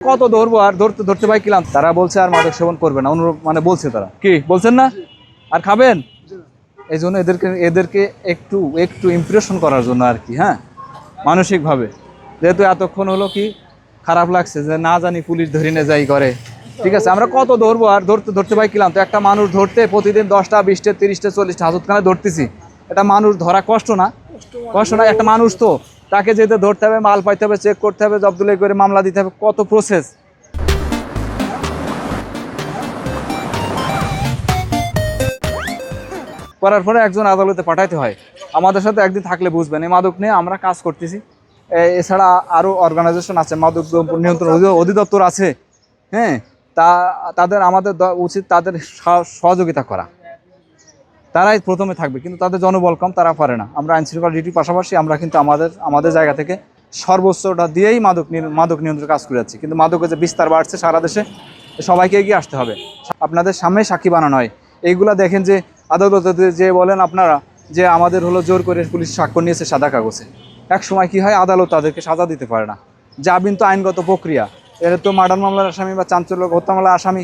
কত ধরবো আর ধরতে ধরতে ভাই কিলাম। তারা বলছে আর মাদক সেবন করবে না, অনুরোধ মানে বলছে। তারা কি বলছেন না আর খাবেন, এই জন্য এদেরকে একটু একটু ইমপ্রেশন করার জন্য আর কি, হ্যাঁ, মানসিকভাবে। যেহেতু এতক্ষণ হলো কি খারাপ লাগছে যে না জানি পুলিশ ধরে নিয়ে যাই করে, ঠিক আছে, আমরা কত ধরবো আর ধরতে ধরতে ভাই কিলাম। তো একটা মানুষ ধরতে প্রতিদিন 10টা 20টা 30টা 40টা হাজতখানে ধরতেছি, এটা মানুষ ধরা কষ্ট না? কষ্ট না? একটা মানুষ তো, তাকে যেতে ধরতে হবে, মাল পাইতে হবে, চেক করতে হবে, জব্দুলাই করে মামলা দিতে হবে, কত প্রসেস। করার পরে একজন আদালতে পাঠাইতে হয়। আমাদের সাথে একদিন থাকলে বুঝবেন এই মাদক নিয়ে আমরা কাজ করতেছি। এছাড়া আরও অর্গানাইজেশন আছে, মাদক দ্রব্য নিয়ন্ত্রণ অধিদপ্তর আছে, হ্যাঁ, তাদের আমাদের উচিত তাদের সহযোগিতা করা। তারাই প্রথমে থাকবে, কিন্তু তাদের জনবল কম, তারা পারে না। আমরা আইনশৃঙ্খলা ডিউটির পাশাপাশি আমরা কিন্তু আমাদের জায়গা থেকে সর্বোচ্চটা দিয়েই মাদক নিয়ন্ত্রণে কাজ করে যাচ্ছি। কিন্তু মাদকের যে বিস্তার বাড়ছে সারা দেশে, সবাইকে এগিয়ে আসতে হবে। আপনাদের সামনে সাক্ষী বানানো হয়, এইগুলা দেখেন যে আদালতে যে বলেন আপনারা যে আমাদের হলো জোর করে পুলিশ স্বাক্ষর নিয়েছে সাদা কাগজে। এক সময় কি হয়, আদালত তাদেরকে সাজা দিতে পারে না। জামিন তো আইনগত প্রক্রিয়া, এর তো মার্ডার মামলার আসামি বা চাঞ্চল্য হত্যা মামলার আসামি,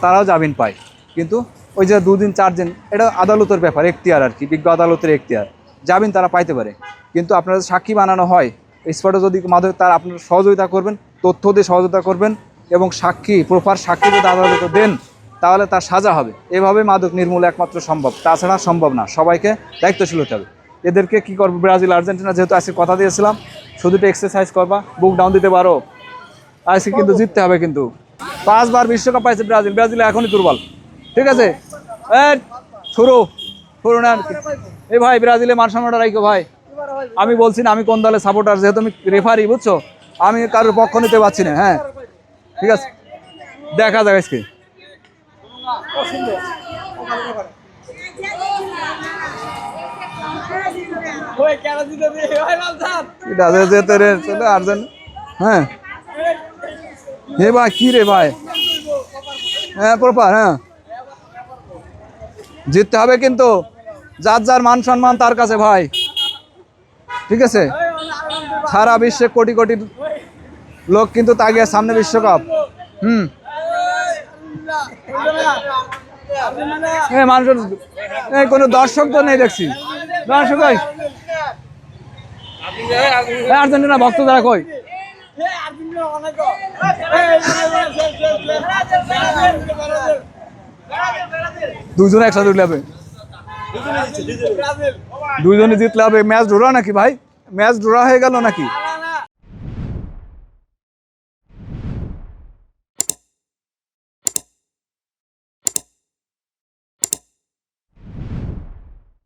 তারাও জামিন পায়। কিন্তু ওই যে 2 দিন 4 দিন, এটা আদালতের ব্যাপার, এখতিয়ার আর কি, বিজ্ঞ আদালতের এখতিয়ার, জামিন তারা পাইতে পারে। কিন্তু আপনারা সাক্ষী বানানো হয় স্পটে, যদি মাদক তার আপনারা সহযোগিতা করবেন, তথ্য দিয়ে সহযোগিতা করবেন, এবং সাক্ষী প্রপার সাক্ষী যদি আদালতে দেন, তাহলে তার সাজা হবে। এভাবে মাদক নির্মূল একমাত্র সম্ভব, তাছাড়া সম্ভব না। সবাইকে দায়িত্বশীল হতে হবে। এদেরকে কি করবো, ব্রাজিল আর্জেন্টিনা যেহেতু আজকে কথা দিয়েছিলাম, শুধু একটু এক্সারসাইজ করবা, বুক ডাউন দিতে পারো, আজকে কিন্তু জিততে হবে। কিন্তু 5 বার বিশ্বকাপ পাইছে ব্রাজিল এখনই দুর্বল, ঠিক আছে। শুরু না এই ভাই, ব্রাজিলে মান সম্মানটা রাখো ভাই। আমি বলছি না আমি কোন দলের সাপোর্টার, যেহেতু আমি রেফারি, বুঝছো, আমি কারোর পক্ষ নিতে পারছি না। হ্যাঁ, ঠিক আছে, দেখা যাক আজকে। হ্যাঁ হে ভাই, কি রে ভাই, হ্যাঁ প্রপার, হ্যাঁ জিততে হবে। কিন্তু যার যার মান সম্মান তার কাছে ভাই, ঠিক আছে। সারা বিশ্বে কোটি কোটি লোক কিন্তু তাকিয়ে সামনে বিশ্বকাপ। মানুষের কোনো দর্শক তো নেই দেখছি, দর্শক আর্জেন্টিনা ভক্ত যারা কই, দুজনে একসাথে উঠলে হবে, দুজনে জিতলে হবে। ম্যাচ ড্র নাকি ভাই, ম্যাচ ড্র হয়ে গেল নাকি?